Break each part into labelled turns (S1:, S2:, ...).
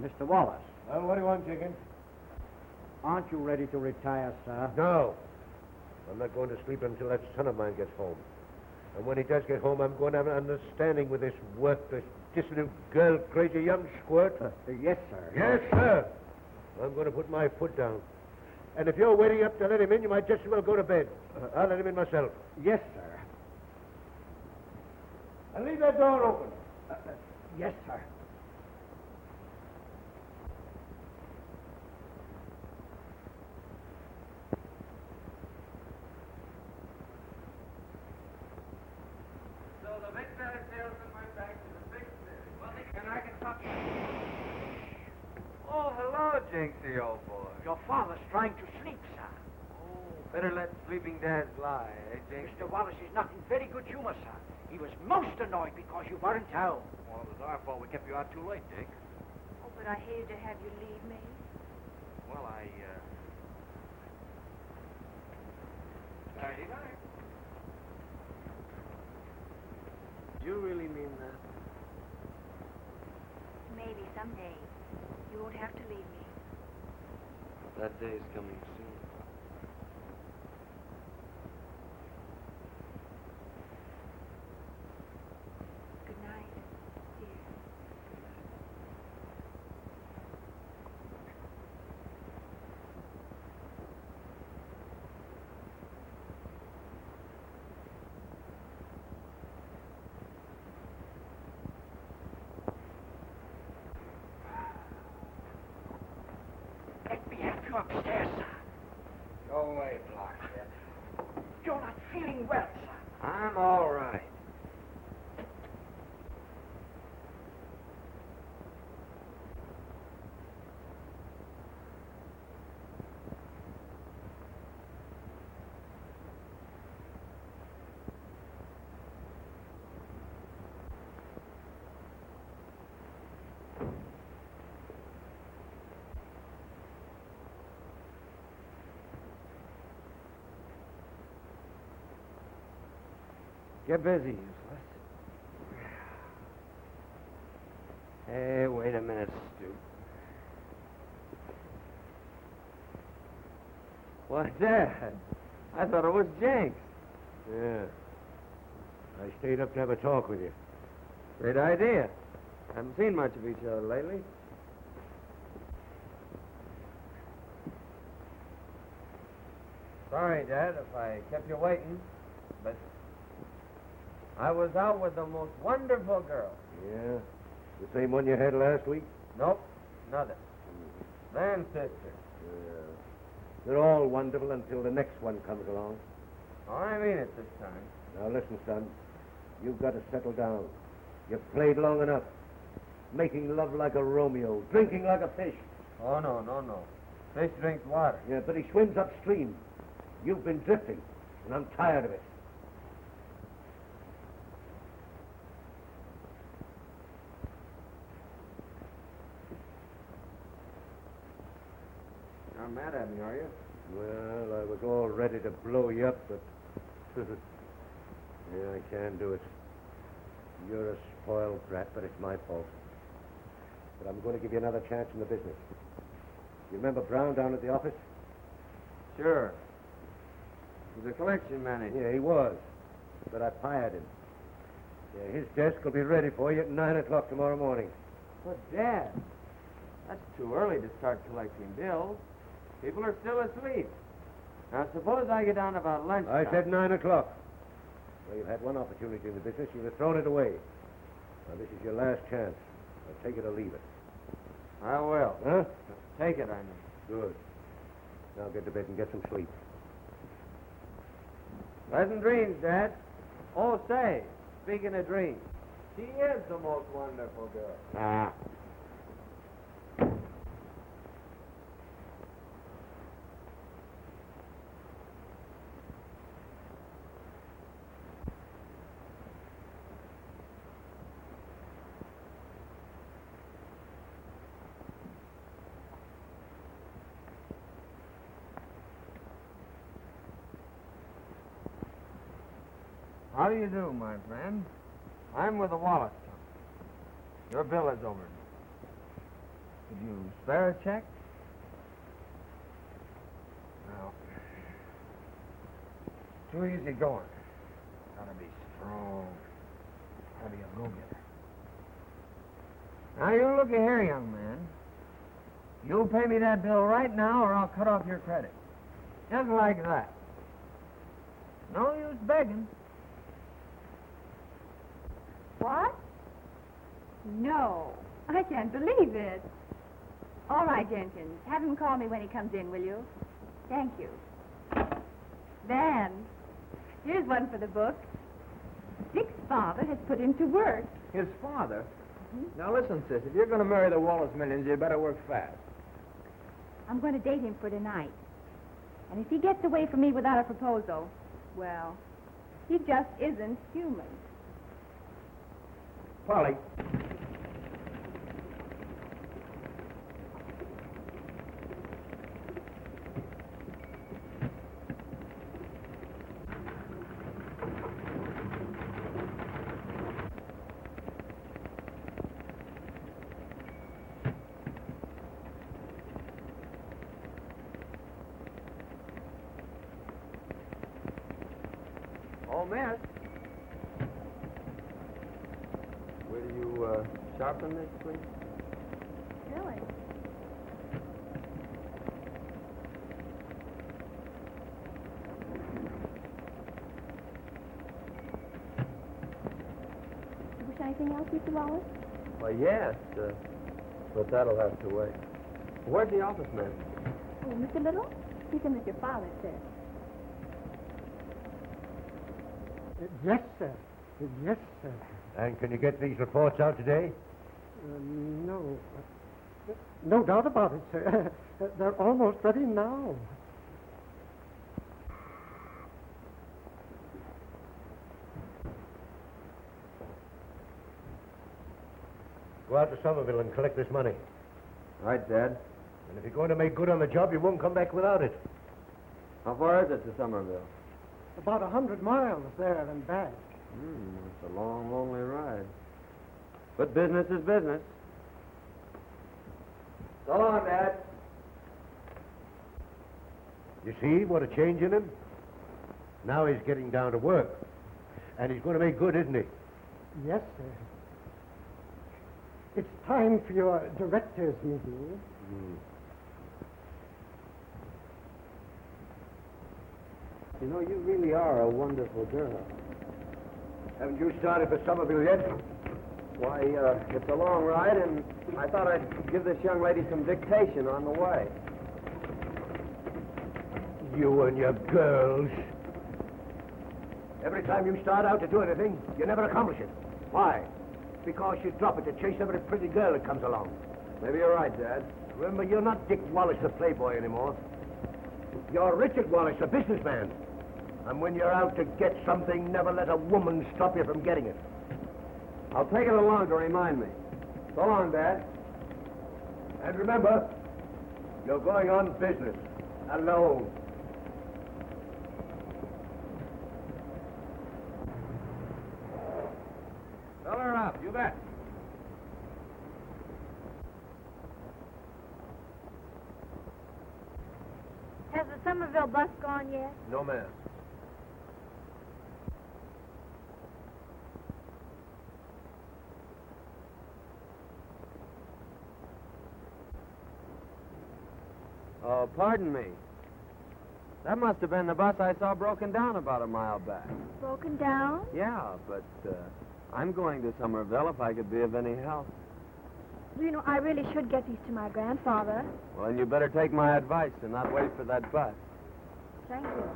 S1: Mr. Wallace.
S2: Well, what do you want, Jenkins?
S1: Aren't you ready to retire, sir?
S2: No. I'm not going to sleep until that son of mine gets home. And when he does get home, I'm going to have an understanding with this worthless, dissolute, girl-crazy young squirt.
S1: Yes, sir.
S2: Yes, sir. I'm going to put my foot down. And if you're waiting up to let him in, you might just as well go to bed. I'll let him in myself.
S1: Yes, sir.
S2: And leave that door open.
S1: Yes, sir.
S3: So the victory salesman went back to the big city. Well, and I can talk. Oh, hello, Jinxie, old boy.
S1: Your father's trying to sleep, sir.
S3: Oh, better let sleeping dads lie, eh, Jinxie?
S1: Mr. Wallace is not in very good humor, sir. He was most annoyed because you weren't home.
S3: Well, it was our fault we kept you out too late, Dick.
S4: Oh, but I hated to have you leave me.
S3: Well, Nighty night. You really mean that?
S4: Maybe someday you won't have to leave me.
S3: That day's coming soon.
S4: Good night, dear.
S1: Let me help you upstairs, sir.
S3: Go away, Blockhead.
S1: You're not feeling well, sir.
S3: I'm all right. Get busy, useless. Hey, wait a minute, Stu. What, Dad? I thought it was Jenks.
S2: Yeah. I stayed up to have a talk with you.
S3: Great idea. Haven't seen much of each other lately. Sorry, Dad, if I kept you waiting, but I was out with the most wonderful girl.
S2: Yeah? The same one you had last week?
S3: Nope, another. Then sister.
S2: Yeah. They're all wonderful until the next one comes along.
S3: Oh, I mean it this time.
S2: Now listen, son. You've got to settle down. You've played long enough. Making love like a Romeo. Drinking like a fish.
S3: Oh, no. Fish drinks water.
S2: Yeah, but he swims upstream. You've been drifting, and I'm tired of it.
S3: You're not mad at me, are you?
S2: Well, I was all ready to blow you up, but... yeah, I can't do it. You're a spoiled brat, but it's my fault. But I'm going to give you another chance in the business. You remember Brown down at the office?
S3: Sure. He's a collection manager.
S2: Yeah, he was. But I fired him. Yeah, his desk will be ready for you at 9 o'clock tomorrow morning.
S3: But, Dad, that's too early to start collecting bills. People are still asleep. Now, suppose I get down about lunchtime.
S2: I said 9 o'clock. Well, you've had one opportunity in the business. You've thrown it away. Now, this is your last chance. Now, take it or leave it.
S3: I will.
S2: Huh?
S3: Take it, I mean.
S2: Good. Now get to bed and get some sleep.
S3: Pleasant dreams, Dad. Oh, say, speaking of dreams, she is the most wonderful girl.
S2: Ah.
S3: How do you do, my friend? I'm with the Wallace Company. Your bill is over. Could you spare a check?
S2: No. Too easy going. Gotta be strong. Gotta be a go-getter.
S3: Now, you look here, young man. You'll pay me that bill right now, or I'll cut off your credit. Just like that. No use begging.
S5: What? No, I can't believe it. All right, Jenkins. Have him call me when he comes in, will you? Thank you. Van, here's one for the book. Dick's father has put him to work.
S6: His father? Now listen, sis, if you're going to marry the Wallace millions, you better work fast.
S5: I'm going to date him for tonight. And if he gets away from me without a proposal, well, he just isn't human.
S6: Polly. Oh, miss. Will you sharpen this, please?
S5: Really? You wish anything else, Mr. Wallace?
S3: Why, yes, but that'll have to wait. Where's the office man?
S5: Oh, Mr. Little? He's in with your father, sir.
S7: Yes, sir. Yes, sir.
S2: And can you get these reports out today?
S7: No. No doubt about it, sir. They're almost ready now.
S2: Go out to Somerville and collect this money.
S3: Right, Dad.
S2: And if you're going to make good on the job, you won't come back without it.
S3: How far is it to Somerville?
S7: About 100 miles there and back.
S3: It's a long, lonely ride. But business is business. So long, Dad.
S2: You see what a change in him? Now he's getting down to work. And he's going to make good, isn't he?
S7: Yes, sir. It's time for your director's meeting.
S3: You know, you really are a wonderful girl.
S2: Haven't you started for Somerville yet?
S3: Why, it's a long ride, and I thought I'd give this young lady some dictation on the way.
S2: You and your girls. Every time you start out to do anything, you never accomplish it. Why? Because you drop it to chase every pretty girl that comes along.
S3: Maybe you're right, Dad.
S2: Remember, you're not Dick Wallace, the playboy, anymore. You're Richard Wallace, a businessman. And when you're out to get something, never let a woman stop you from getting it.
S3: I'll take it along to remind me. So long, Dad.
S2: And remember, you're going on business, alone.
S6: Fill her up, you bet.
S4: Has the Somerville bus gone yet?
S2: No, ma'am.
S3: Oh, pardon me. That must have been the bus I saw broken down about a mile back.
S4: Broken down?
S3: Yeah, but I'm going to Somerville if I could be of any help.
S4: You know, I really should get these to my grandfather.
S3: Well, then you better take my advice and not wait for that bus.
S4: Thank you.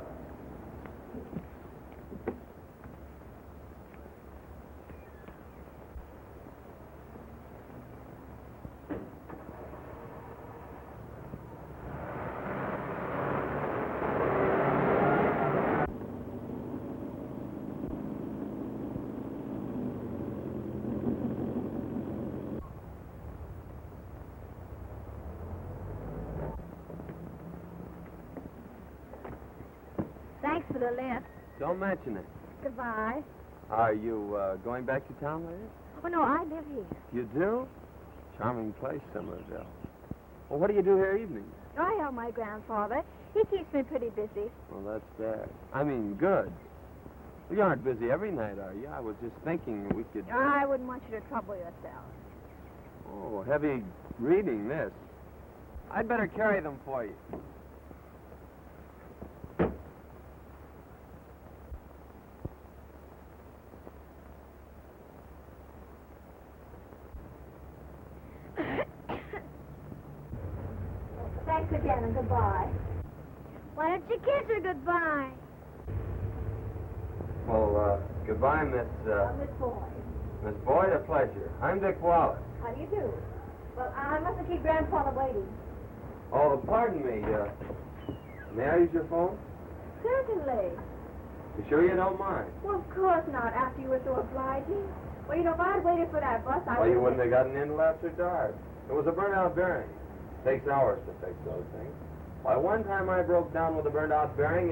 S4: Thanks for the lift.
S3: Don't mention it.
S4: Goodbye.
S3: Are you going back to town later?
S4: Oh, no, I live here.
S3: You do?
S8: Charming place, Somerville. Well, what do you do here evenings?
S4: I help my grandfather. He keeps me pretty busy.
S8: Well, that's bad. I mean, good. Well, you aren't busy every night, are you? I was just thinking we could...
S4: I wouldn't want you to trouble yourself.
S8: Oh, heavy reading, this. I'd better carry them for you.
S4: Thanks again and goodbye. Why don't you kiss her goodbye?
S8: Well, goodbye, Miss
S4: Boyd.
S8: Miss Boyd, a pleasure. I'm Dick Wallace.
S4: How do you do? Well, I mustn't keep Grandfather waiting.
S8: Oh, pardon me. May I use your phone?
S4: Certainly.
S8: You sure you don't mind?
S4: Well, of course not, after you were so obliging. Well, you know, if I'd waited for that bus, I
S8: Well, you wouldn't have gotten in till after dark. It was a burnt-out bearing. Takes hours to fix those things. Why, one time I broke down with a burnt-out bearing.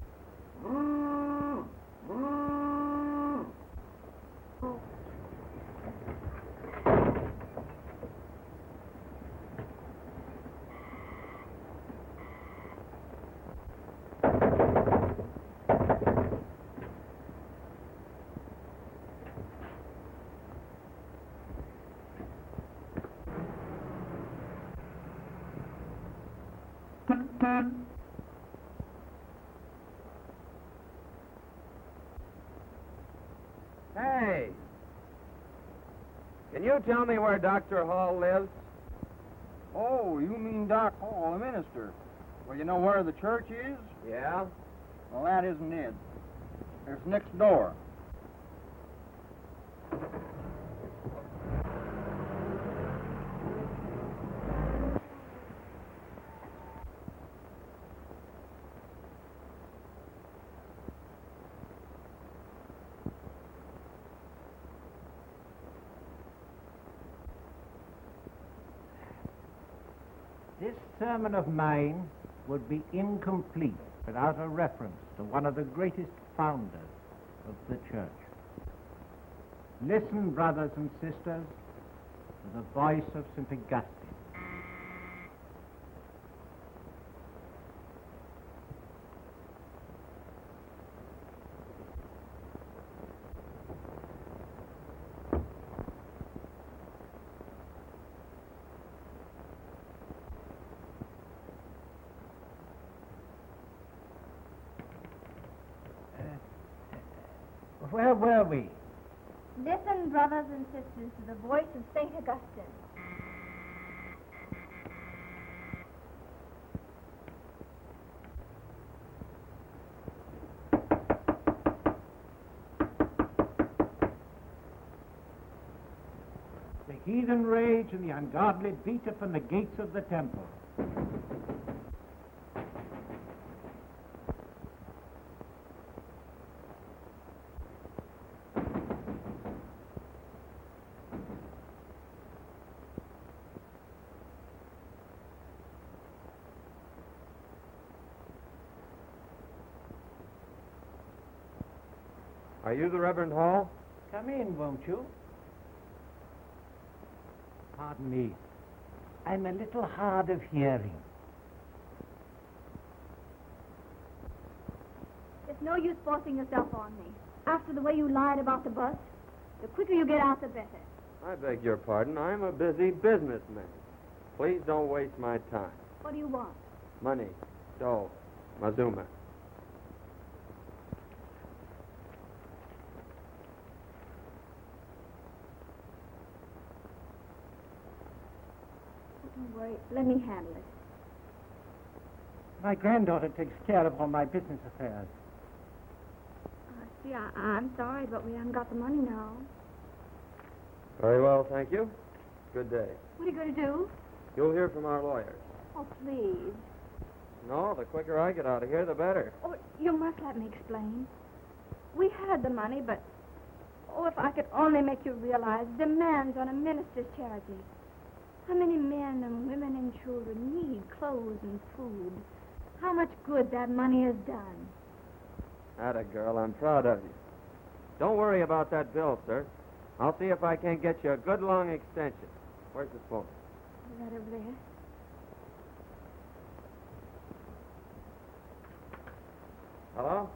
S8: Hey! Can you tell me where Dr. Hall lives?
S6: Oh, you mean Doc Hall, the minister. Well, you know where the church is?
S8: Yeah?
S6: Well, that isn't it. It's next door.
S1: This sermon of mine would be incomplete without a reference to one of the greatest founders of the church. Listen, brothers and sisters, to the voice of St. Augustine. Where were we?
S4: Listen, brothers and sisters, to the voice of St. Augustine.
S1: The heathen rage and the ungodly beat upon the gates of the temple.
S8: Are you the Reverend Hall?
S1: Come in, won't you? Pardon me. I'm a little hard of hearing.
S4: There's no use forcing yourself on me. After the way you lied about the bus, the quicker you get out, the better.
S8: I beg your pardon. I'm a busy businessman. Please don't waste my time.
S4: What do you want?
S8: Money, dough, Mazuma.
S4: Don't worry. Let me handle it.
S1: My granddaughter takes care of all my business affairs.
S4: See, I'm sorry, but we haven't got the money now.
S8: Very well, thank you. Good day.
S4: What are you going to do?
S8: You'll hear from our lawyers.
S4: Oh, please.
S8: No, the quicker I get out of here, the better.
S4: Oh, you must let me explain. We had the money, but... Oh, if I could only make you realize demands on a minister's charity. How many men and women and children need clothes and food. How much good that money has done.
S8: Atta girl, I'm proud of you. Don't worry about that bill, sir. I'll see if I can't get you a good long extension. Where's the phone?
S4: Right over there.
S8: Hello?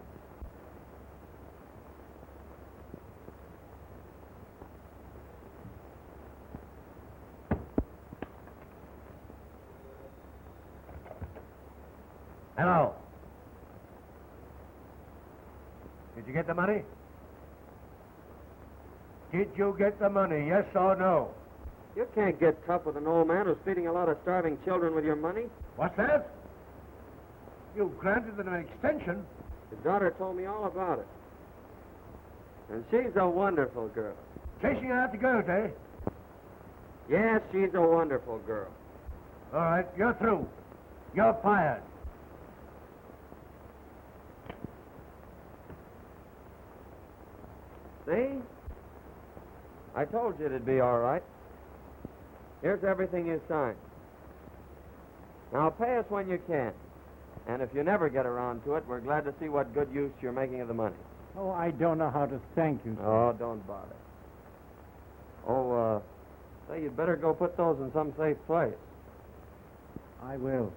S2: Hello. Did you get the money? Did you get the money, yes or no?
S8: You can't get tough with an old man who's feeding a lot of starving children with your money.
S2: What's that? You granted them an extension.
S8: His daughter told me all about it. And she's a wonderful girl.
S2: Chasing out the girls, eh?
S8: Yes, she's a wonderful girl.
S2: All right, you're through. You're fired.
S8: See? I told you it'd be all right. Here's everything you signed. Now pay us when you can. And if you never get around to it, we're glad to see what good use you're making of the money.
S1: Oh, I don't know how to thank you, sir.
S8: Oh, don't bother. Oh, say, you'd better go put those in some safe place.
S1: I will.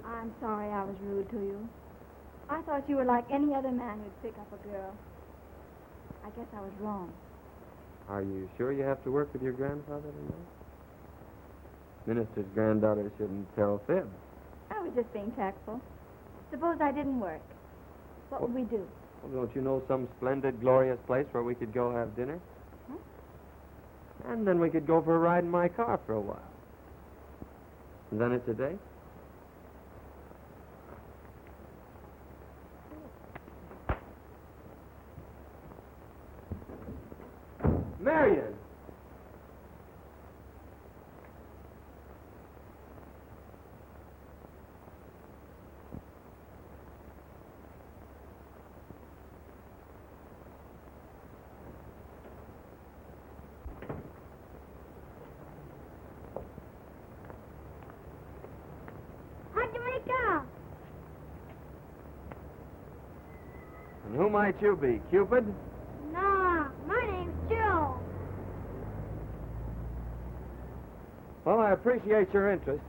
S4: I'm sorry I was rude to you. I thought you were like any other man who'd pick up a girl. I guess I was wrong.
S8: Are you sure you have to work with your grandfather tonight? Minister's granddaughter shouldn't tell fibs.
S4: I was just being tactful. Suppose I didn't work. What would we do?
S8: Well, don't you know some splendid, glorious place where we could go have dinner?
S4: Huh?
S8: And then we could go for a ride in my car for a while. And then it's a date? Marion!
S4: How'd you make out?
S8: And who might you be, Cupid?
S4: No, my name's Jill.
S8: Well, I appreciate your interest.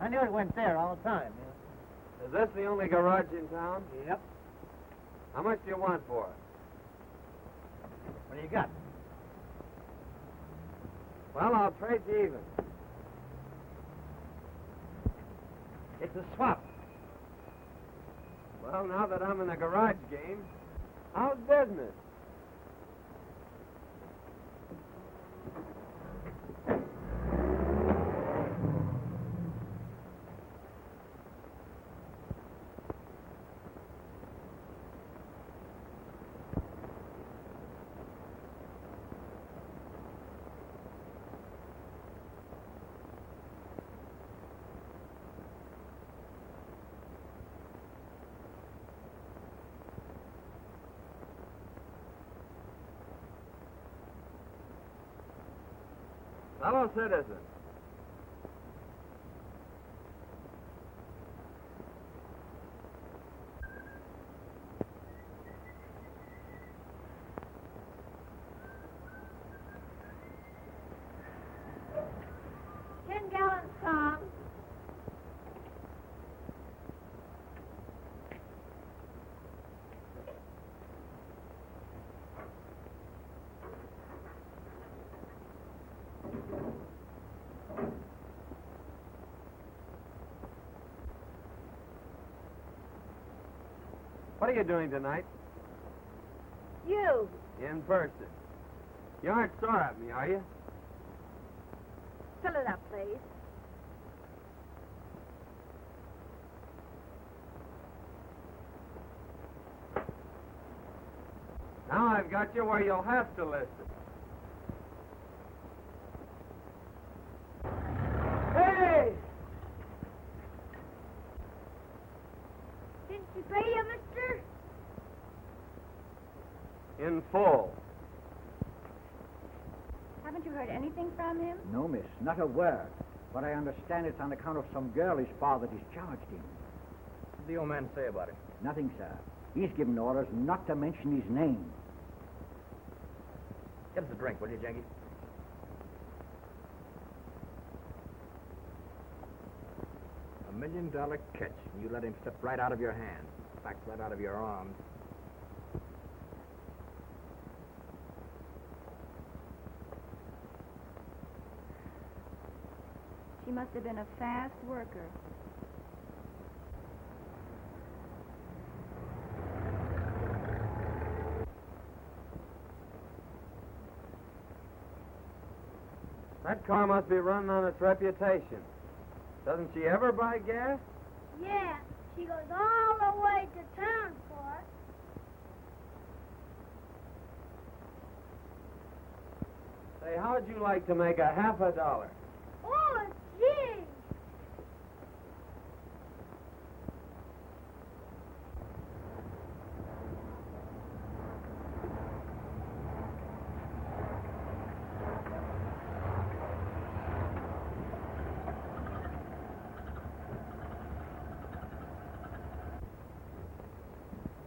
S1: I knew it went there all the time.
S8: Is this the only garage in town?
S1: Yep.
S8: How much do you want for it?
S1: What do you got?
S8: Well, I'll trade you even.
S1: It's a swap.
S8: Well, now that I'm in the garage game, how's business? Fellow citizen.
S4: $10 Tom.
S8: What are you doing tonight?
S4: You.
S8: In person. You aren't sore at me, are you?
S4: Fill it up, please.
S8: Now I've got you where you'll have to listen.
S4: Hey! Didn't you pay you, mister?
S8: In full.
S5: Haven't you heard anything from him?
S9: No, miss, not a word. But I understand it's on account of some girl his father discharged him.
S6: What did the old man say about it?
S9: Nothing, sir. He's given orders not to mention his name.
S6: Get us a drink, will you, Jenky? $1 million catch, and you let him slip right out of your hand. In fact, right out of your arms.
S5: She must have been a fast worker.
S8: That car must be running on its reputation. Doesn't she ever buy gas?
S10: Yeah, she goes all the way to town for it.
S8: Say, how'd you like to make a half a dollar?
S10: Oh, gee!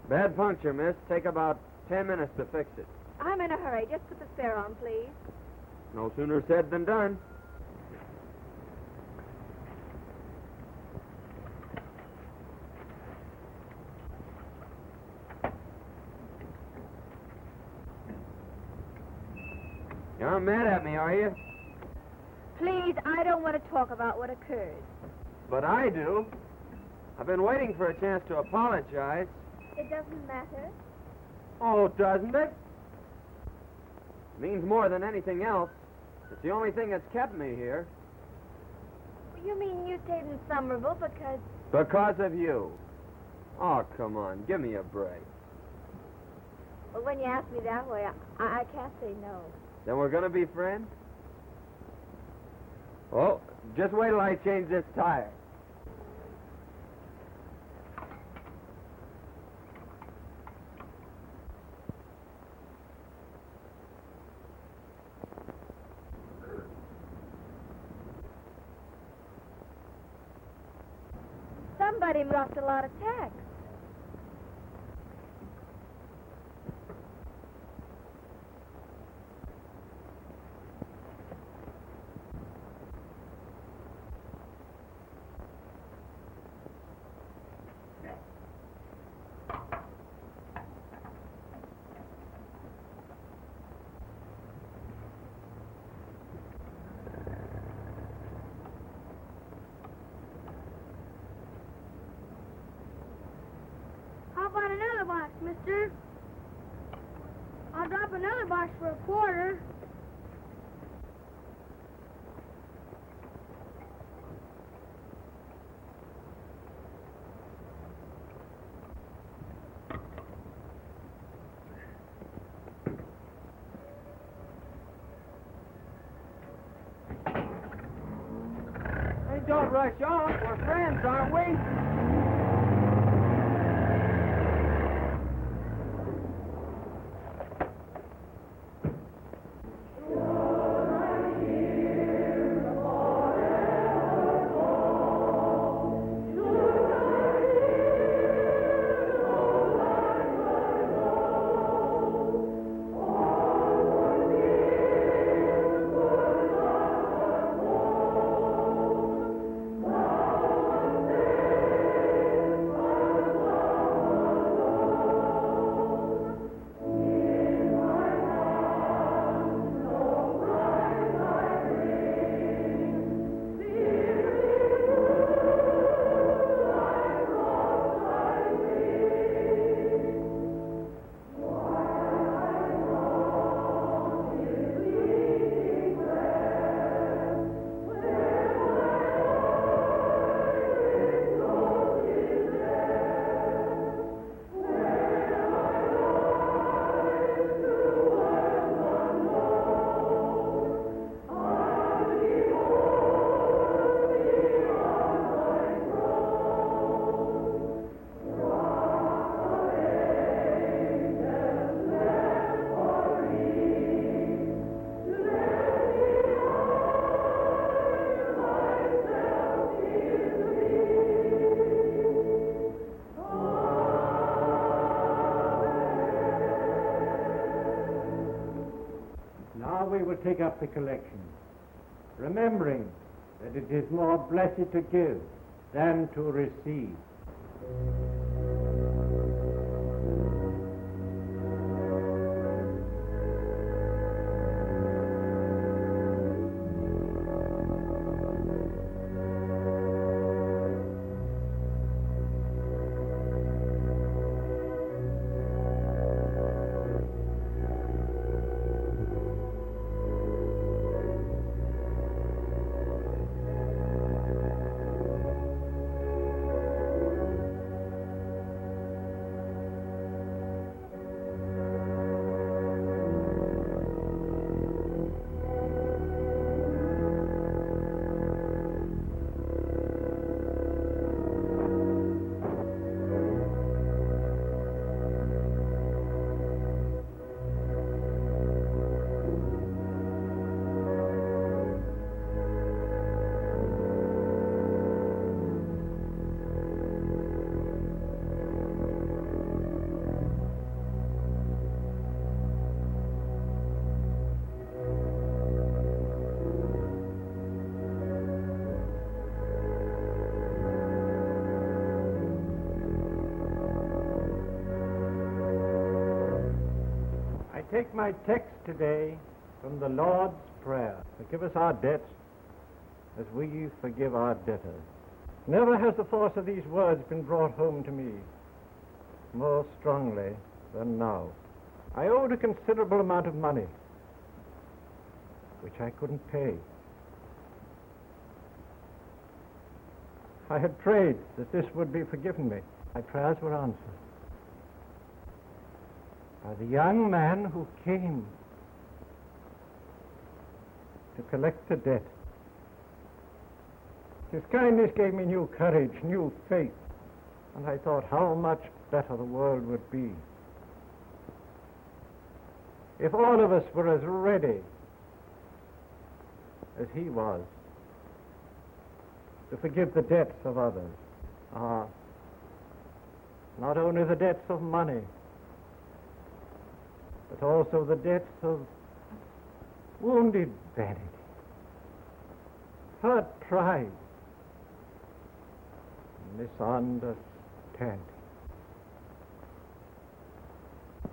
S8: Bad puncture, miss. Take about 10 minutes to fix it.
S4: I'm in a hurry. Just put the spare on, please.
S8: No sooner said than done. You aren't mad at me, are you?
S4: Please, I don't want to talk about what occurred.
S8: But I do. I've been waiting for a chance to apologize.
S4: It doesn't matter.
S8: Oh, doesn't it? Means more than anything else. It's the only thing that's kept me here.
S4: You mean you stayed in Somerville because...
S8: Because of you. Oh, come on. Give me a break.
S4: Well, when you ask me that way, I can't say no.
S8: Then we're going to be friends? Oh, just wait till I change this tire.
S4: Somebody dropped a lot of tacks.
S10: How about another box, mister? I'll drop another box for a quarter.
S8: Hey, don't rush off. We're friends, aren't we?
S1: we will take up the collection, remembering that it is more blessed to give than to receive. Take my text today from the Lord's Prayer. Forgive us our debts as we forgive our debtors. Never has the force of these words been brought home to me more strongly than now. I owed a considerable amount of money, which I couldn't pay. I had prayed that this would be forgiven me. My prayers were answered by the young man who came to collect the debt. His kindness gave me new courage, new faith, and I thought how much better the world would be if all of us were as ready as he was to forgive the debts of others. Not only the debts of money, but also the debts of wounded vanity, hurt pride, misunderstanding.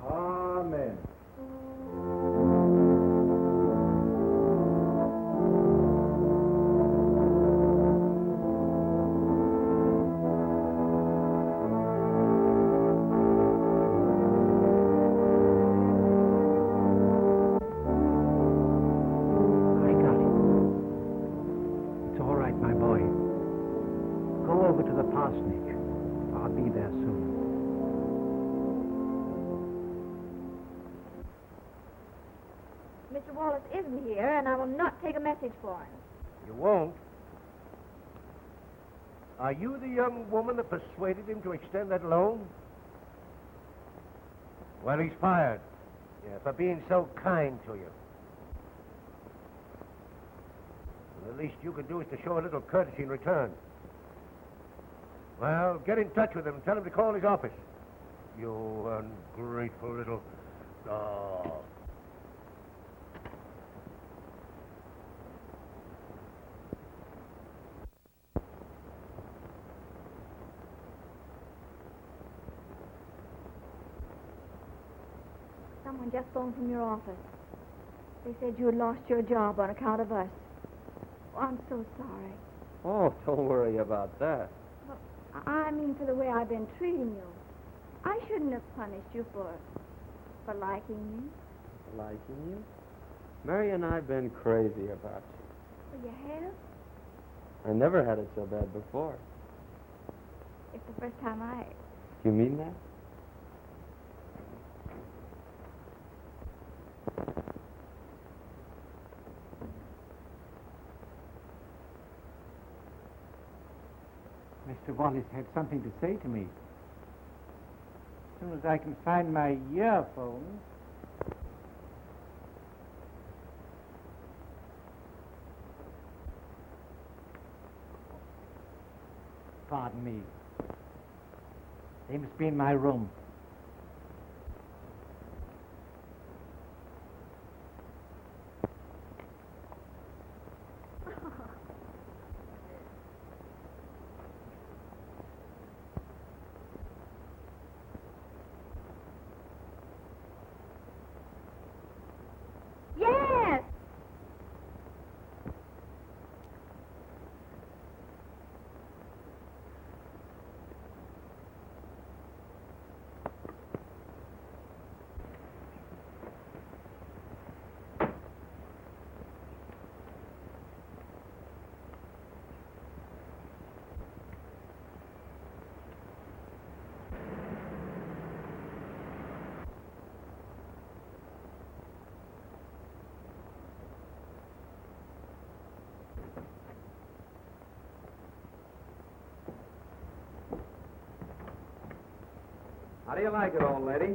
S1: Amen.
S4: Mr. Wallace isn't here, and I will not take a message for him.
S2: You won't? Are you the young woman that persuaded him to extend that loan? Well, he's fired. Yeah, for being so kind to you. Well, the least you can do is to show a little courtesy in return. Well, get in touch with him and tell him to call his office. You ungrateful little... Oh.
S4: Someone just phoned from your office. They said you had lost your job on account of us. Oh, I'm so sorry.
S8: Oh, don't worry about that.
S4: Well, I mean for the way I've been treating you. I shouldn't have punished you for liking me.
S8: Liking you? Marion and I've been crazy about you.
S4: Well, you have?
S8: I never had it so bad before.
S4: It's the first time I...
S8: You mean that?
S1: Mr. Wallace had something to say to me. As soon as I can find my earphones. Pardon me. They must be in my room.
S8: How do you like it, old lady?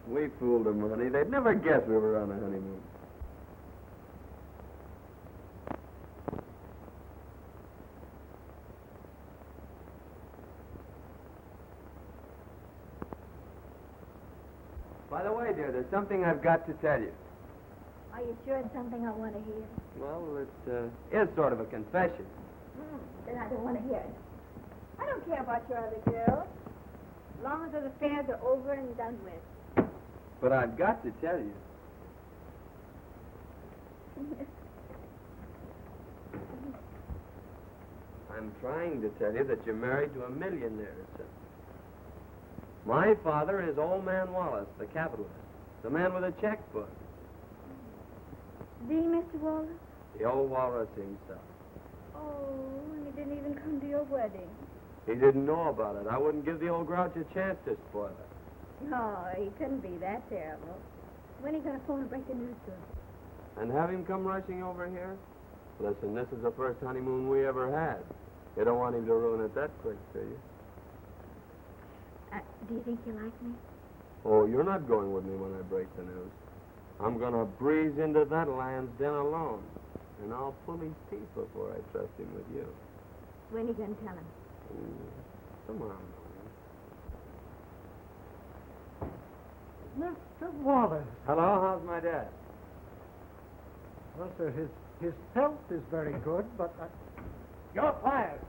S8: We fooled them, honey. They'd never guess we were on a honeymoon. By the way, dear, there's something I've got to tell you.
S4: Are you sure it's something I want to hear?
S8: Well, it is sort of a confession.
S4: Then I don't want to hear it. I don't care about your other girls. As long as those affairs are over and done with.
S8: But I've got to tell you. I'm trying to tell you that you're married to a millionaire, son. My father is old man Wallace, the capitalist, the man with a checkbook.
S4: The Mr. Wallace?
S8: The old Wallace himself.
S4: Oh, and he didn't even come to your wedding.
S8: He didn't know about it. I wouldn't give the old grouch a chance to spoil it.
S4: No, he couldn't be that terrible. When are you going to phone and break the news to him?
S8: And have him come rushing over here? Listen, this is the first honeymoon we ever had. You don't want him to ruin it that quick, do you?
S4: Do you think you like me?
S8: Oh, you're not going with me when I break the news. I'm going to breeze into that lion's den alone. And I'll pull his teeth before I trust him with you.
S4: When are you going to tell him?
S8: Tomorrow morning.
S7: Mr. Wallace.
S8: Hello, how's my dad?
S7: Well, sir, his health is very good, but
S2: You're fired.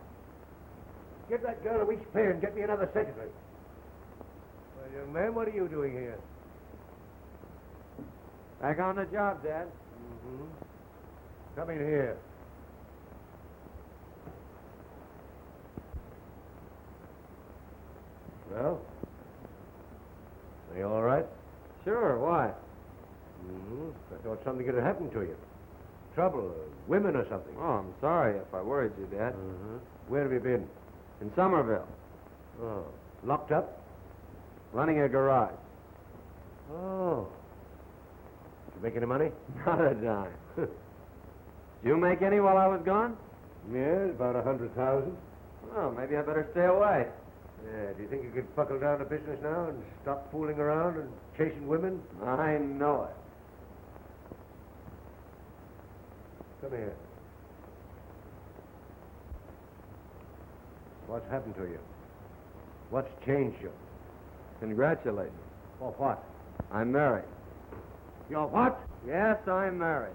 S2: Give that girl a week's pay and get me another secretary. Well, young man, what are you doing here?
S8: Back on the job, Dad.
S2: Mm-hmm. Come in here. Well, are you all right?
S8: Sure, why?
S2: Mm-hmm. I thought something had happened to you. Trouble, women or something.
S8: Oh, I'm sorry if I worried you, Dad.
S2: Uh-huh. Where have you been?
S8: In Somerville,
S2: Oh, locked up?
S8: running a garage.
S2: Oh. Did you make any money?
S8: Not a dime. Did you make any while I was gone?
S2: Yes, about 100,000.
S8: Well, maybe I better stay away.
S2: Yeah, do you think you could buckle down to business now and stop fooling around and chasing women?
S8: I know it.
S2: Come here. What's happened to you? What's changed you?
S8: Congratulate me.
S2: For what?
S8: I'm married.
S2: You're what?
S8: Yes, I'm married.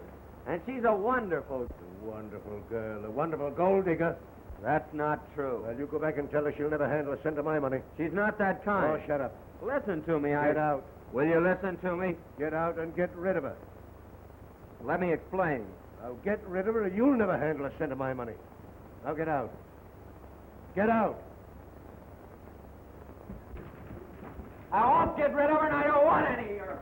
S8: And she's a wonderful...
S2: A wonderful girl, a wonderful gold digger.
S8: That's not true.
S2: Well, you go back and tell her she'll never handle a cent of my money.
S8: She's not that kind.
S2: Oh, shut up.
S8: Listen to me,
S2: Get out.
S8: Will you listen to me?
S2: Get out and get rid of her.
S8: Let me explain.
S2: Now get rid of her or you'll never handle a cent of my money. Now get out. Get out.
S8: I won't get rid of her and I don't want any of her.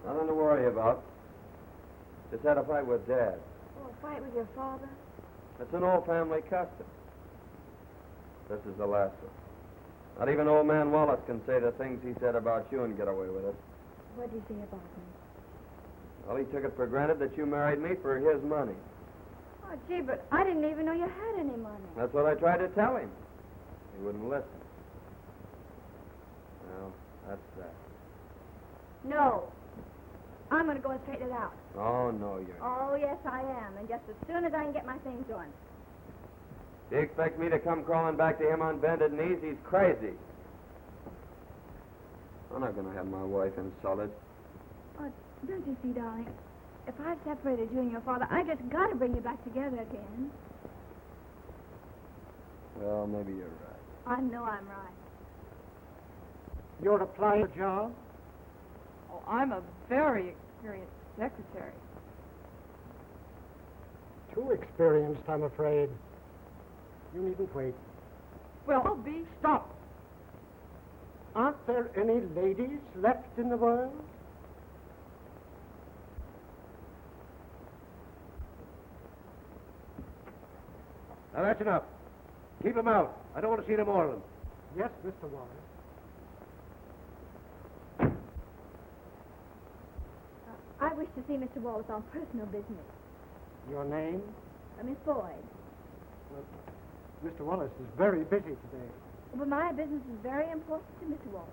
S8: Nothing to worry about. Just had a fight with Dad.
S4: Oh, a fight with your father?
S8: It's an old family custom. This is the last one. Not even old man Wallace can say the things he said about you and get away with it.
S4: What did he say about me?
S8: Well, he took it for granted that you married me for his money.
S4: Oh, gee, but I didn't even know you had any money.
S8: That's what I tried to tell him. He wouldn't listen. Well, that's that.
S4: No. I'm going to go and straighten it out.
S8: Oh, no, you're not.
S4: Oh, yes, I am. And just as soon as I can get my things on.
S8: Do you expect me to come crawling back to him on bended knees? He's crazy. I'm not going to have my wife insulted.
S4: Oh, don't you see, darling? If I've separated you and your father, I just got to bring you back together again.
S8: Well, maybe you're right.
S4: I know I'm right.
S7: You're applying for a job?
S5: Oh, I'm a very experienced secretary.
S7: Too experienced, I'm afraid. You needn't wait.
S5: Well, I'll be...
S7: Stop! Aren't there any ladies left in the world?
S2: Now, that's enough. Keep them out. I don't want to see any more of them.
S7: Yes, Mr. Wallace.
S4: I wish to see Mr. Wallace on personal business.
S7: Your name?
S4: Miss Boyd.
S7: Mr. Wallace is very busy today.
S4: But my business is very important to Mr. Wallace.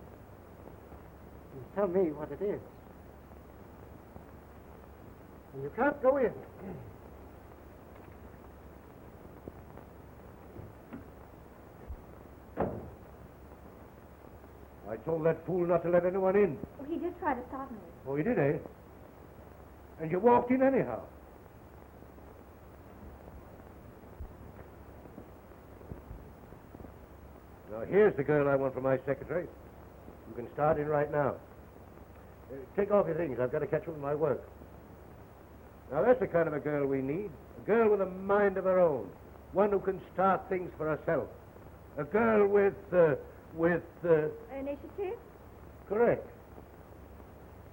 S7: You tell me what it is. And you can't go in.
S2: I told that fool not to let anyone in.
S4: Oh, he did try to stop me.
S2: Oh, he did, eh? And you walked in anyhow. Now, here's the girl I want for my secretary. You can start in right now. Take off your things. I've got to catch up with my work. Now, that's the kind of a girl we need. A girl with a mind of her own. One who can start things for herself. A girl with...
S4: Initiative?
S2: Correct.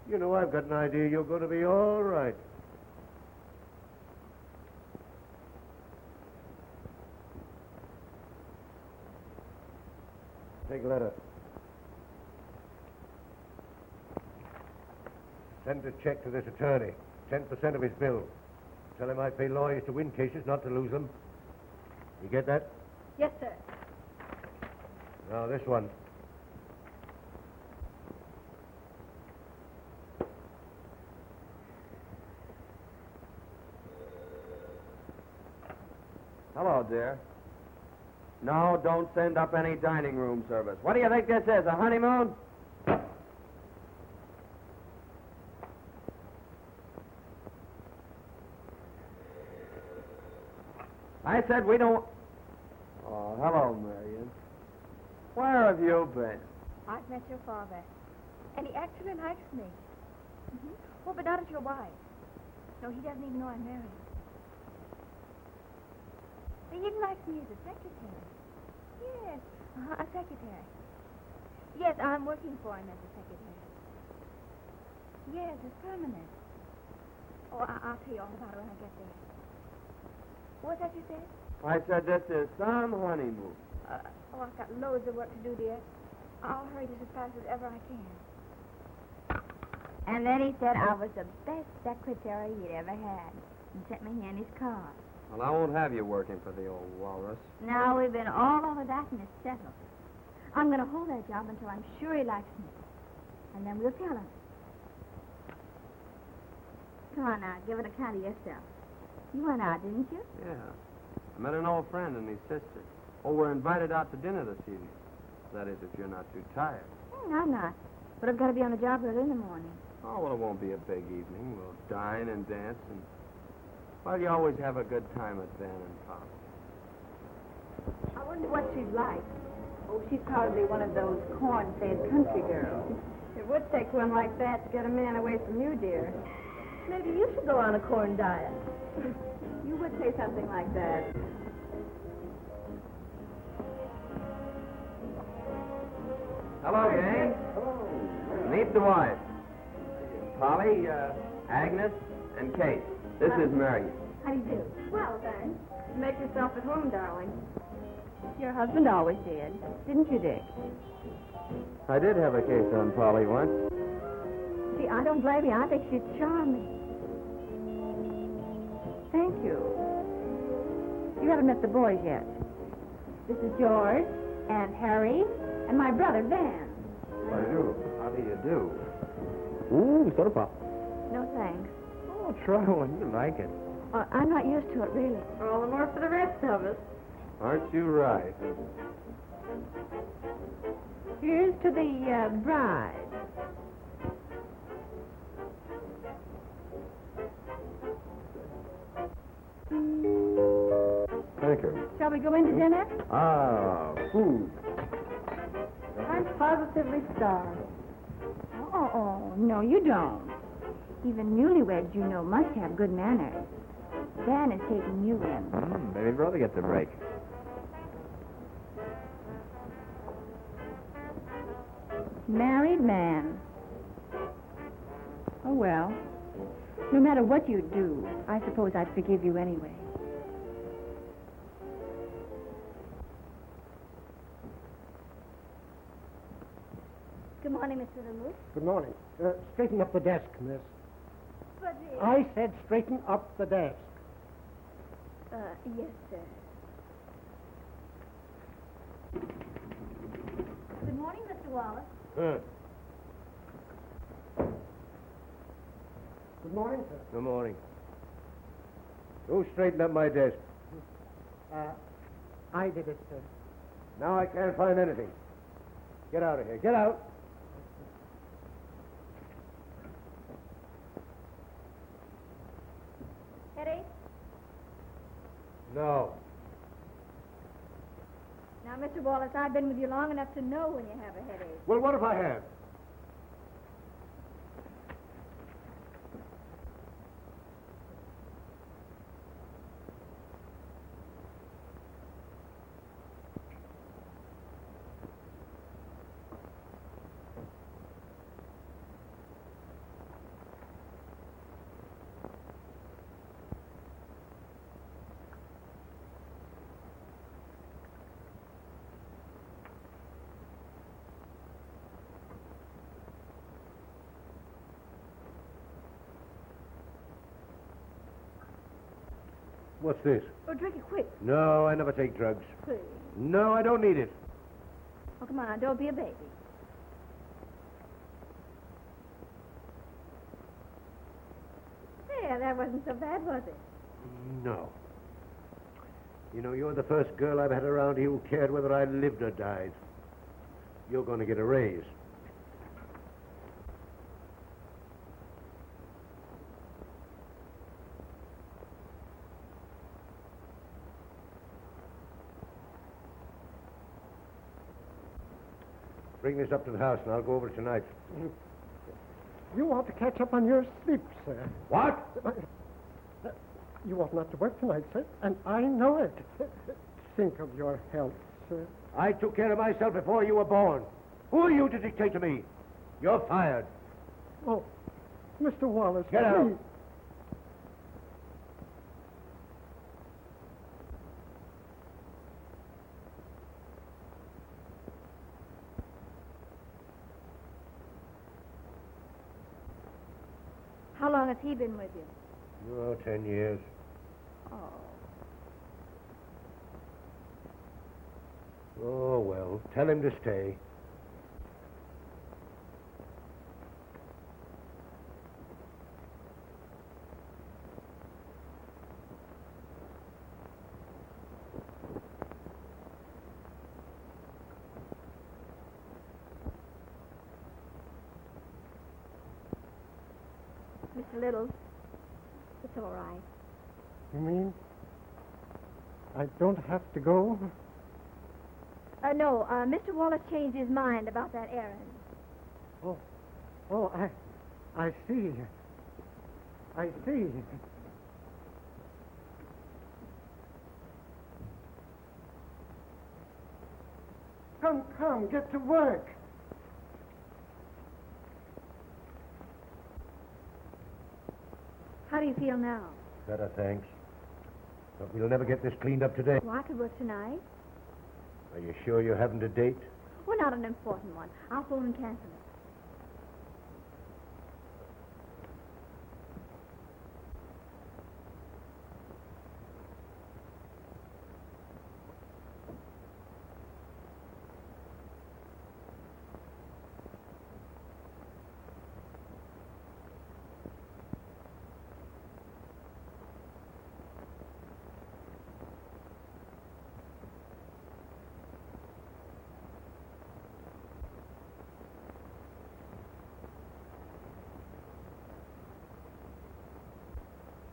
S2: You know, I've got an idea you're going to be all right. Take a letter. Send a check to this attorney. 10% of his bill. Tell him I pay lawyers to win cases, not to lose them. You get that?
S4: Yes, sir.
S2: Now, this one.
S8: Hello, dear. No, don't send up any dining room service. What do you think this is, a honeymoon? I said we don't... Oh, hello, Marion. Where have you been?
S4: I've met your father, and he actually likes me. Mm-hmm. Oh, but not as your wife. No, he doesn't even know I'm married. He even likes me as a secretary. Yes, a secretary. Yes, I'm working for him as a secretary. Yes, it's permanent. Oh, I'll tell you all about it when I get there. What's that you said?
S8: I said this is some honeymoon.
S4: I've got loads of work to do, dear. I'll hurry just as fast as ever I can. And then he said I was the best secretary he'd ever had, and sent me in his car.
S8: Well, I won't have you working for the old walrus.
S4: Now, we've been all over that, and it's settled. I'm going to hold that job until I'm sure he likes me. And then we'll tell him. Come on now, give an account of yourself. You went out, didn't you?
S8: Yeah. I met an old friend and his sister. Oh, we're invited out to dinner this evening. That is, if you're not too tired.
S4: I'm not. But I've got to be on the job early in the morning.
S8: Oh, well, it won't be a big evening. We'll dine and dance and... Well, you always have a good time at Van and Pop.
S5: I wonder what she's like. Oh, she's probably one of those corn-fed country girls.
S11: It would take one like that to get a man away from you, dear. Maybe you should go on a corn diet.
S5: You would say something like that.
S8: Hello, gang. Meet the wife. Polly, Agnes, and Kate. This is Marion.
S4: How do you do?
S11: Well, thanks. Make yourself at home, darling.
S5: Your husband always did. Didn't you, Dick?
S8: I did have a case on Polly once.
S4: See, I don't blame you. I think she's charming.
S5: Thank you. You haven't met the boys yet. This is George and Harry and my brother, Van.
S8: How do you do? How do you do? Ooh, soda pop.
S4: No, thanks.
S8: Oh, try one. You like it.
S4: I'm not used to it, really.
S11: All the more for the rest of us.
S8: Aren't you right?
S5: Here's to the bride.
S8: Thank you.
S5: Shall we go into dinner?
S8: Ah, food.
S5: I'm positively starved. Oh, no, you don't. Even newlyweds, you know, must have good manners. Van is taking you in.
S8: Maybe brother gets a break.
S5: Married man. Oh, well. No matter what you do, I suppose I'd forgive you anyway.
S4: Good morning, Mr. Little.
S7: Good morning. Straighten up the desk, miss.
S4: But,
S7: I said straighten up the desk.
S4: yes, sir. Good morning, Mr. Wallace.
S7: Good morning, sir.
S2: Good morning. Who straightened up my desk?
S7: I did it, sir.
S2: Now I can't find anything. Get out of here. Get out.
S4: Headache?
S2: No.
S4: Now, Mr. Wallace, I've been with you long enough to know when you have a headache.
S2: Well, what if I have? What's this?
S4: Oh, drink it quick,
S2: No, I never take drugs.
S4: please.
S2: No, I don't need it.
S4: Oh, come on, don't be a baby. There, that wasn't so bad, was it?
S2: No. You know, you're the first girl I've had around here who cared whether I lived or died. You're going to get a raise. Bring this up to the house, and I'll go over tonight.
S7: You ought to catch up on your sleep, sir.
S2: What?
S7: You ought not to work tonight, sir, and I know it. Think of your health, sir.
S2: I took care of myself before you were born. Who are you to dictate to me? You're fired.
S7: Oh, Mr. Wallace,
S2: Get out.
S7: please.
S4: How long has he been with you?
S2: Oh, 10 years.
S4: Oh.
S2: Oh, well, tell him to stay.
S4: Mr. Little, it's all right.
S7: You mean I don't have to go?
S4: No, Mr. Wallace changed his mind about that errand.
S7: Oh, I see. I see. Come, get to work.
S4: How do you feel now?
S2: Better, thanks. But we'll never get this cleaned up today.
S4: Well, I could work tonight.
S2: Are you sure you haven't a date?
S4: Well, not an important one. I'll phone and cancel it.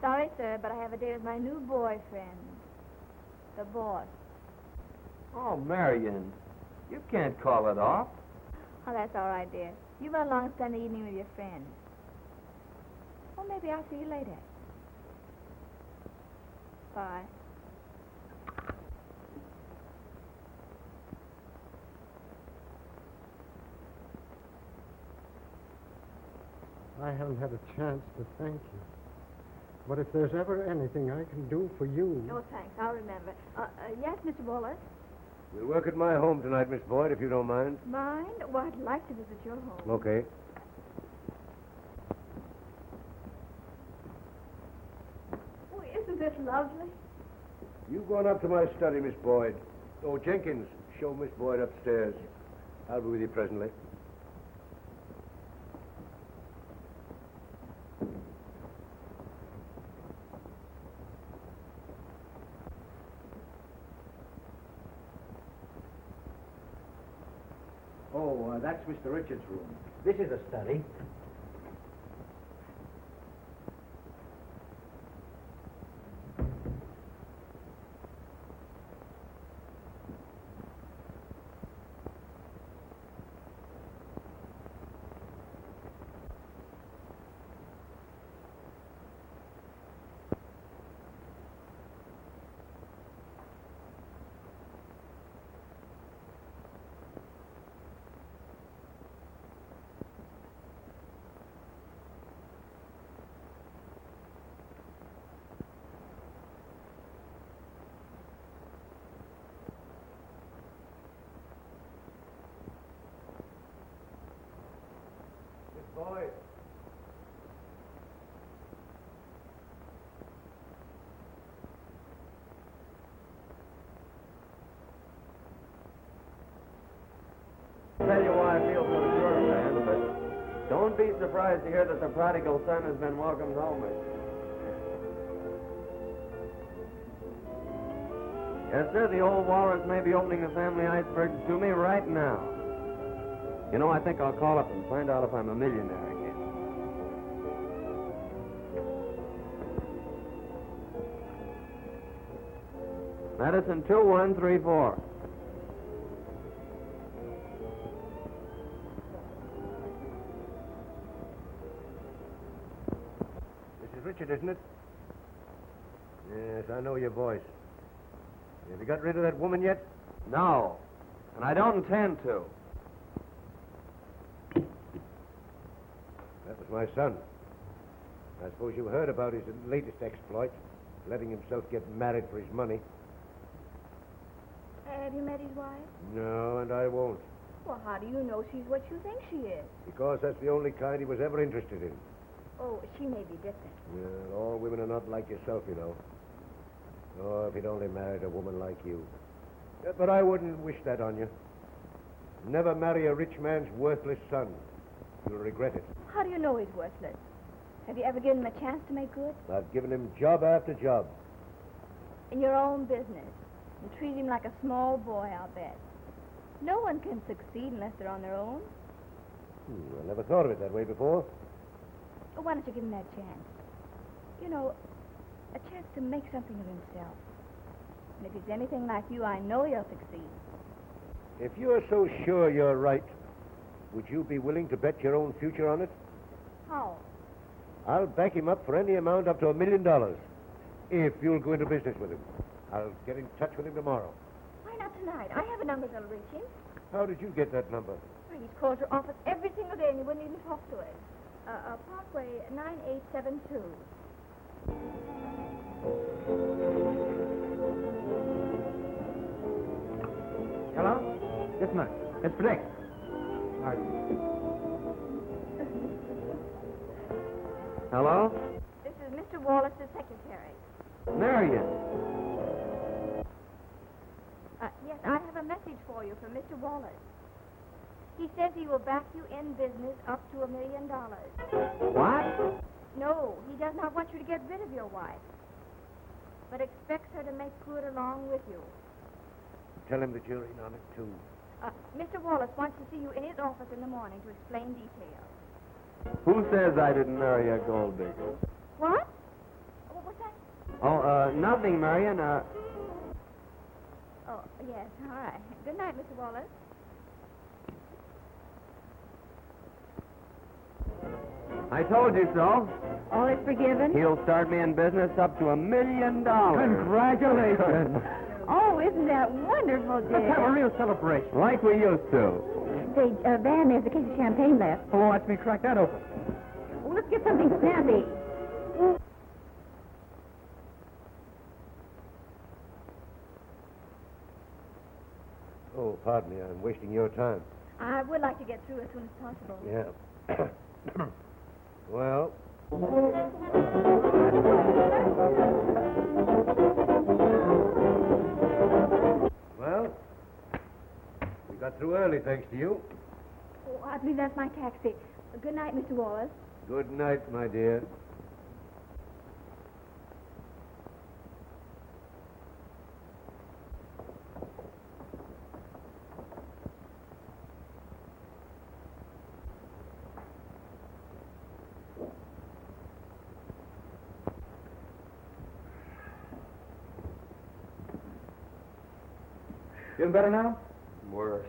S4: Sorry, sir, but I have a date with my new boyfriend. The boss.
S8: Oh, Marion, you can't call it off.
S4: Oh, that's all right, dear. You run along and spend the evening with your friend. Well, maybe I'll see you later. Bye.
S7: I haven't had a chance to thank you. But if there's ever anything I can do for you...
S4: No, thanks. I'll remember. Yes, Mr. Wallace?
S2: We'll work at my home tonight, Miss Boyd, if you don't mind.
S4: Mind? Well, I'd like to visit your home.
S2: Okay.
S4: Oh, isn't this lovely?
S2: You go on up to my study, Miss Boyd. Oh, Jenkins, show Miss Boyd upstairs. I'll be with you presently.
S9: Oh, that's Mr. Richards' room. This is a study.
S2: Boyd.
S8: I'll tell you why I feel so sure, man, but don't be surprised to hear that the prodigal son has been welcomed home. Yes, sir, the old walrus may be opening the family icebergs to me right now. You know, I think I'll call up and find out if I'm a millionaire again. Medicine 2134.
S2: This is Richard, isn't it? Yes, I know your voice. Have you got rid of that woman yet?
S8: No, and I don't intend to.
S2: That was my son. I suppose you heard about his latest exploit, letting himself get married for his money.
S4: Have you met his wife?
S2: No, and I won't.
S4: Well, how do you know she's what you think she is?
S2: Because that's the only kind he was ever interested in.
S4: Oh, she may be different.
S2: Well, all women are not like yourself, you know. Oh, if he'd only married a woman like you. But I wouldn't wish that on you. Never marry a rich man's worthless son. You'll regret it.
S4: How do you know he's worthless? Have you ever given him a chance to make good?
S2: I've given him job after job.
S4: In your own business. And treat him like a small boy, I'll bet. No one can succeed unless they're on their own.
S2: I never thought of it that way before.
S4: Oh, why don't you give him that chance? You know, a chance to make something of himself. And if he's anything like you, I know he'll succeed.
S2: If you're so sure you're right, would you be willing to bet your own future on it?
S4: How?
S2: I'll back him up for any amount up to $1 million. If you'll go into business with him. I'll get in touch with him tomorrow.
S4: Why not tonight? I have a number that'll reach him.
S2: How did you get that number?
S4: Well, he's called your office every single day, and you wouldn't even talk to it. Parkway 9872.
S9: Hello? Yes, ma'am. It's Dick.
S8: Hello?
S4: This is Mr. Wallace's secretary.
S8: Marion.
S4: Yes, I have a message for you from Mr. Wallace. He says he will back you in business up to $1 million.
S8: What?
S4: No, he does not want you to get rid of your wife, but expects her to make good along with you.
S2: Tell him the jury's on it, too.
S4: Mr. Wallace wants to see you in his office in the morning to explain details.
S8: Who says I didn't marry a gold digger?
S4: What? What's that?
S8: Oh, nothing, Marion.
S4: Oh, yes, all right. Good night, Mr. Wallace.
S8: I told you so.
S11: All is forgiven?
S8: He'll start me in business up to $1 million.
S9: Congratulations.
S11: Oh, isn't that wonderful,
S9: Let's have a
S11: dear?
S9: real celebration.
S8: Like we used to.
S11: Say, Van, there's a case of champagne left.
S9: Oh, watch me crack that open.
S11: Well, let's get something snappy.
S2: Oh, pardon me. I'm wasting your time.
S4: I would like to get through as soon as possible.
S2: Yeah. Well. Well, we got through early, thanks to you.
S4: Oh, I believe that's my taxi. Good night, Mr. Wallace.
S2: Good night, my dear.
S6: Feeling better now?
S8: Worse.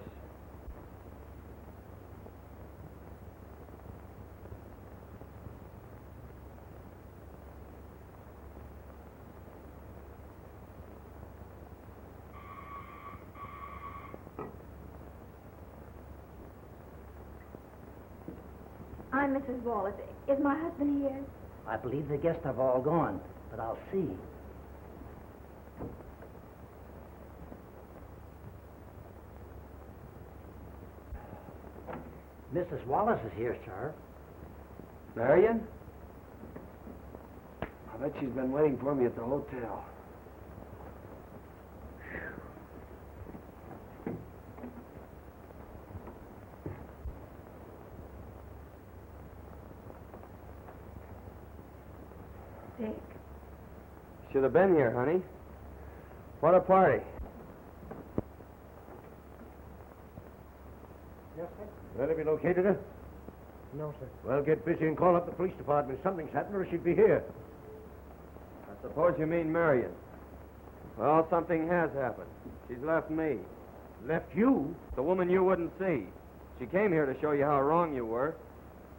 S4: I'm Mrs. Wallace. Is my husband here?
S12: I believe the guests have all gone, but I'll see. Mrs. Wallace is here, sir.
S3: Marion? I bet she's been waiting for me at the hotel.
S4: Dick.
S8: Should have been here, honey. What a party.
S7: Yes, sir?
S2: Well, have you located her?
S7: No, sir.
S2: Well, get busy and call up the police department. Something's happened or she'd be here.
S8: I suppose you mean Marion. Well, something has happened. She's left me.
S2: Left you?
S8: The woman you wouldn't see. She came here to show you how wrong you were.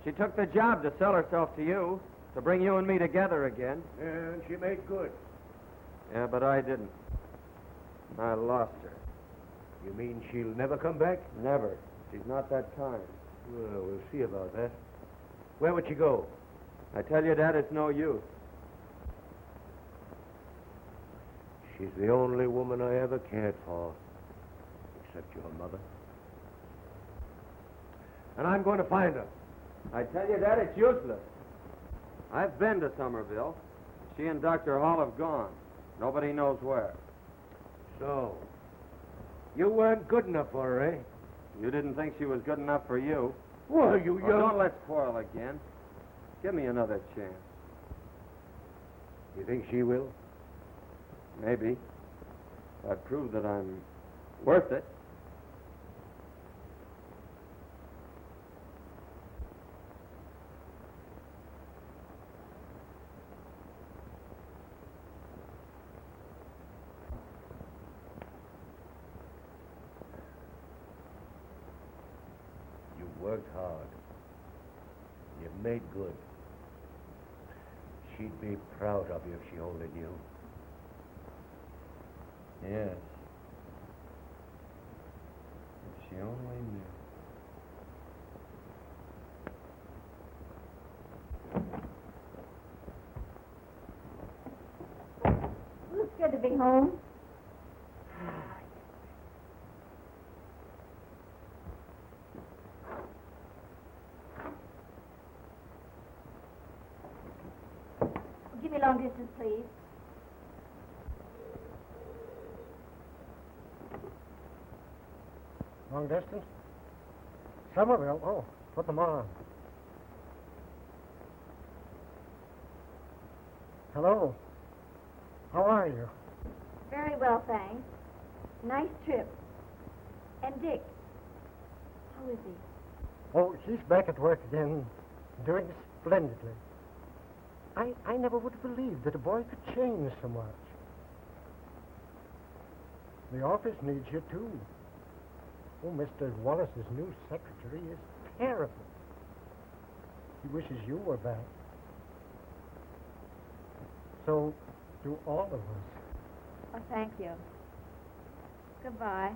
S8: She took the job to sell herself to you, to bring you and me together again.
S2: And she made good.
S8: Yeah, but I didn't. I lost her.
S2: You mean she'll never come back?
S8: Never. She's not that kind.
S2: Well, we'll see about that. Where would she go?
S8: I tell you, Dad, it's no use.
S2: She's the only woman I ever cared for, except your mother. And I'm going to find her.
S8: I tell you, Dad, it's useless. I've been to Somerville. She and Dr. Hall have gone. Nobody knows where.
S2: So, you weren't good enough for her, eh?
S8: You didn't think she was good enough for you.
S2: Well, you
S8: Well, don't let's quarrel again. Give me another chance.
S2: You think she will?
S8: Maybe. I'd prove that I'm worth it.
S2: You worked hard. You've made good. She'd be proud of you if she only knew.
S8: Yes. If she only knew.
S4: It's good to be home. Give me long distance, please.
S7: Long distance? Somerville? Oh, put them on. Hello. How are you?
S4: Very well, thanks. Nice trip. And Dick, how is he?
S7: Oh, he's back at work again, doing splendidly. I never would have believed that a boy could change so much. The office needs you, too. Oh, Mr. Wallace's new secretary is terrible. He wishes you were back. So do all of us.
S4: Oh, thank you. Goodbye.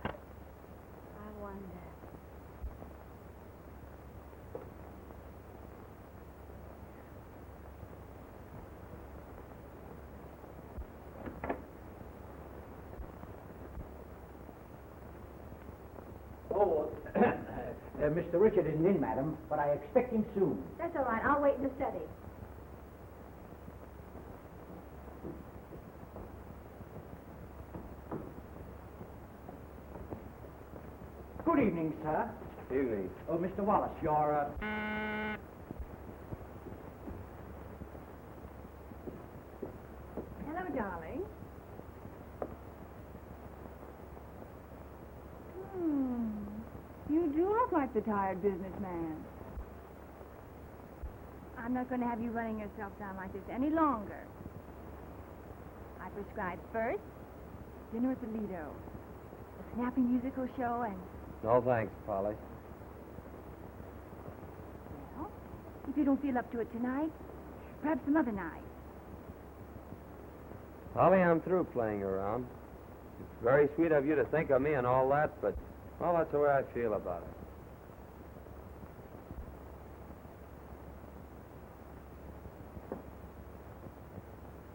S4: I wonder.
S9: Oh, Mr. Richard isn't in, madam, but I expect him soon.
S4: That's all right. I'll wait in the study.
S9: Good evening, sir.
S8: Evening.
S9: Oh, Mr. Wallace, you're,
S5: Hello, darling. You do look like the tired businessman. I'm not going to have you running yourself down like this any longer. I prescribed first, dinner at the Lido, a snappy musical show, and...
S8: No thanks, Polly.
S5: Well, if you don't feel up to it tonight, perhaps some other night.
S8: Polly, I'm through playing around. It's very sweet of you to think of me and all that, but, well, that's the way I feel about it.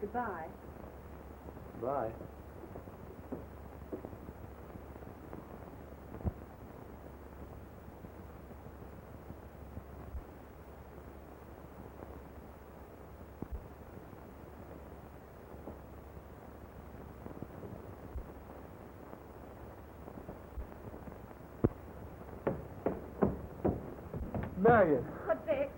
S5: Goodbye.
S8: Bye.
S6: Marion.
S5: What's Dick?